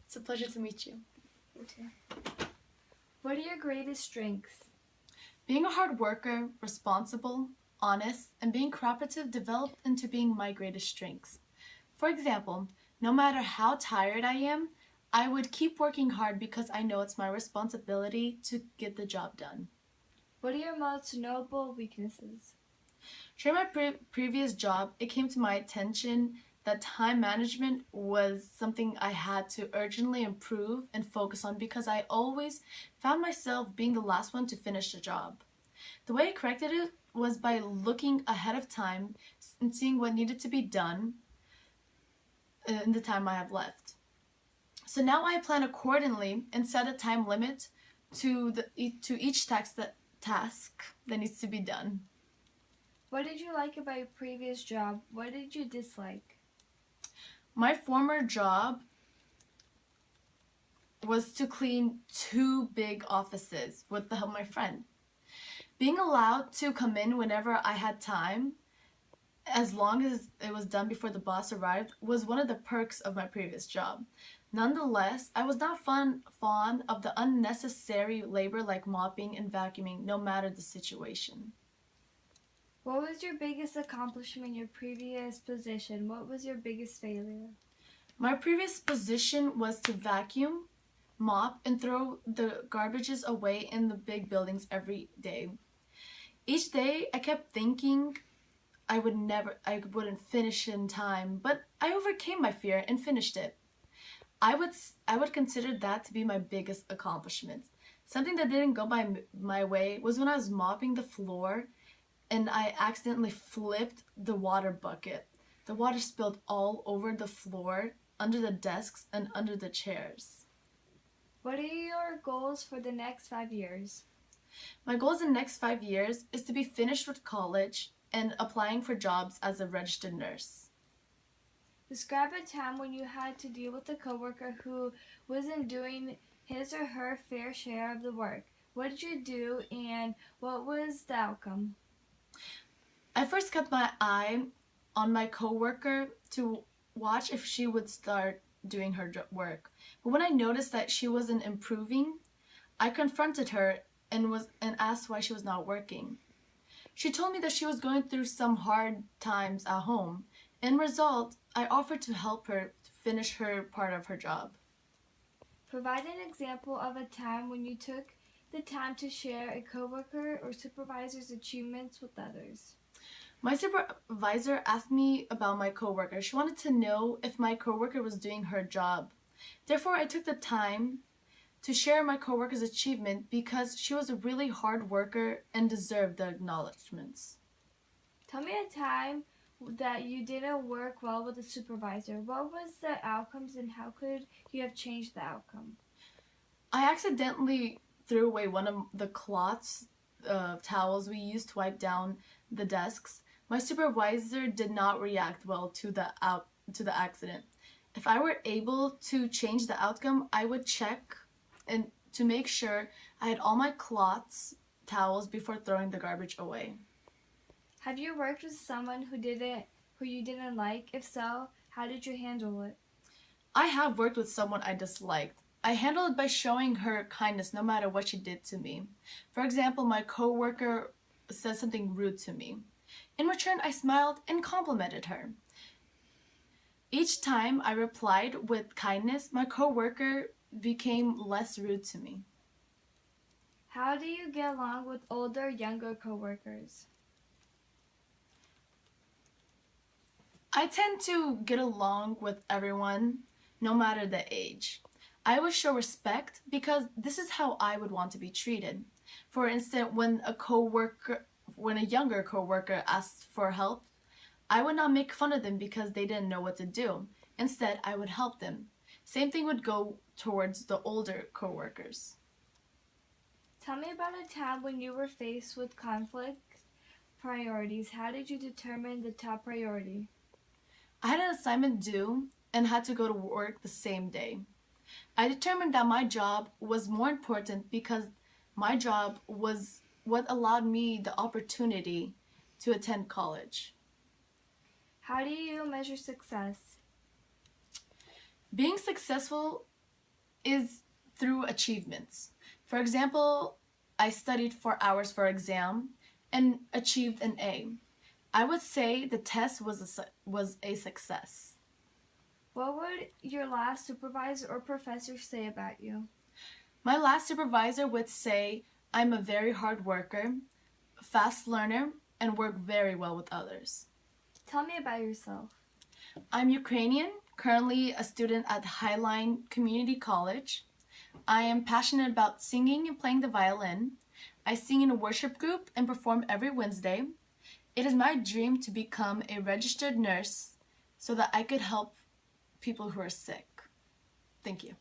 It's a pleasure to meet you. What are your greatest strengths? Being a hard worker, responsible, honest, and being cooperative developed into being my greatest strengths. For example, no matter how tired I am, I would keep working hard because I know it's my responsibility to get the job done. What are your most notable weaknesses? During my previous job, it came to my attention that time management was something I had to urgently improve and focus on because I always found myself being the last one to finish the job. The way I corrected it was by looking ahead of time and seeing what needed to be done in the time I have left. So now I plan accordingly and set a time limit to each task that needs to be done. What did you like about your previous job? What did you dislike? My former job was to clean 2 big offices with the help of my friend. Being allowed to come in whenever I had time, as long as it was done before the boss arrived, was one of the perks of my previous job. Nonetheless, I was not fond of the unnecessary labor like mopping and vacuuming, no matter the situation. What was your biggest accomplishment in your previous position? What was your biggest failure? My previous position was to vacuum, mop, and throw the garbages away in the big buildings every day. Each day, I kept thinking I wouldn't finish in time, but I overcame my fear and finished it. I would consider that to be my biggest accomplishment. Something that didn't go my way was when I was mopping the floor and I accidentally flipped the water bucket. The water spilled all over the floor, under the desks, and under the chairs. What are your goals for the next 5 years? My goals in the next 5 years is to be finished with college and applying for jobs as a registered nurse. Describe a time when you had to deal with a coworker who wasn't doing his or her fair share of the work. What did you do and what was the outcome? I first kept my eye on my coworker to watch if she would start doing her work. But when I noticed that she wasn't improving, I confronted her and asked why she was not working. She told me that she was going through some hard times at home. In result, I offered to help her to finish her part of her job. Provide an example of a time when you took the time to share a coworker or supervisor's achievements with others. My supervisor asked me about my coworker. She wanted to know if my coworker was doing her job. Therefore, I took the time to share my coworker's achievement because she was a really hard worker and deserved the acknowledgments. Tell me a time that you didn't work well with a supervisor. What was the outcomes and how could you have changed the outcome? I accidentally threw away one of the cloths, towels we used to wipe down the desks. My supervisor did not react well to the accident. If I were able to change the outcome, I would check and to make sure I had all my cloths, towels before throwing the garbage away. Have you worked with someone who you didn't like? If so, how did you handle it? I have worked with someone I disliked. I handled it by showing her kindness no matter what she did to me. For example, my coworker said something rude to me. In return, I smiled and complimented her. Each time I replied with kindness, my coworker became less rude to me. How do you get along with older, younger coworkers? I tend to get along with everyone, no matter the age. I would show respect because this is how I would want to be treated. For instance, when a younger coworker asked for help, I would not make fun of them because they didn't know what to do. Instead, I would help them. Same thing would go towards the older coworkers. Tell me about a time when you were faced with conflict priorities. How did you determine the top priority? I had an assignment due and had to go to work the same day. I determined that my job was more important because my job was what allowed me the opportunity to attend college. How do you measure success? Being successful is through achievements. For example, I studied 4 hours for exam and achieved an A. I would say the test was a success. What would your last supervisor or professor say about you? My last supervisor would say I'm a very hard worker, fast learner, and work very well with others. Tell me about yourself. I'm Ukrainian, currently a student at Highline Community College. I am passionate about singing and playing the violin. I sing in a worship group and perform every Wednesday. It is my dream to become a registered nurse so that I could help people who are sick. Thank you.